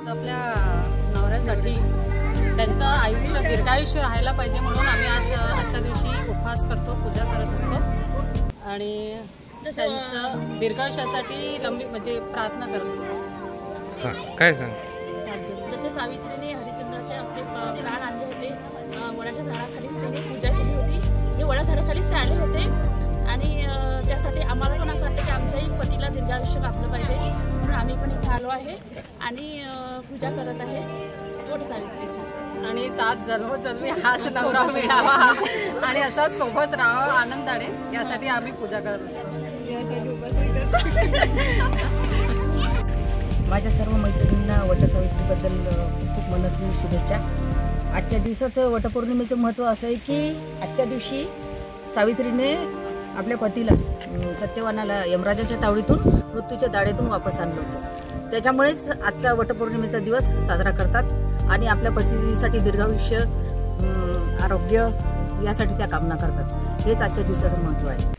आज आपल्या नवऱ्यासाठी त्यांचं आयुष्य दीर्घायुष्य राहायला पाहिजे म्हणून आम्ही आजच्या दिवशी उपवास करतो, पूजा करत असतो आणि त्यांच्या दीर्घायुष्यासाठी म्हणजे प्रार्थना करत असतो. काय सांग? जसे सावित्रीने हरिश्चंद्राचे आपले प्राण आणले होते, वडाच्या झाडाखालीच त्याने पूजा केली होती. म्हणजे वडाच्या झाडाखालीच ते आले होते आणि त्यासाठी आम्हाला पण असं वाटतं की आमच्याही पतीला दीर्घायुष्य लाभलं पाहिजे म्हणून आम्ही पण इथे आलो आहे आणि पूजा करत आहे वड सावित्रीची. आणि 7 जन्मोजन्मी हाच नवरा मिळावा आणि असाच सोबत राहावा आनंदाने, यासाठी आम्ही पूजा करत असतो. माझ्या सर्व मैत्रिणींना वटसावित्रीबद्दल खूप मनस्वी शुभेच्छा. आजच्या दिवसाचं वटपौर्णिमेचं महत्त्व असं आहे की आजच्या दिवशी सावित्रीने आपल्या पतीला सत्यवानाला यमराजाच्या तावडीतून मृत्यूच्या दाढेतून वापस आणलं होतं. त्याच्यामुळेच आजचा वटपौर्णिमेचा दिवस साजरा करतात आणि आपल्या पतीसाठी दीर्घायुष्य, आरोग्य यासाठी त्या कामना करतात. हेच आजच्या दिवसाचं महत्त्व आहे.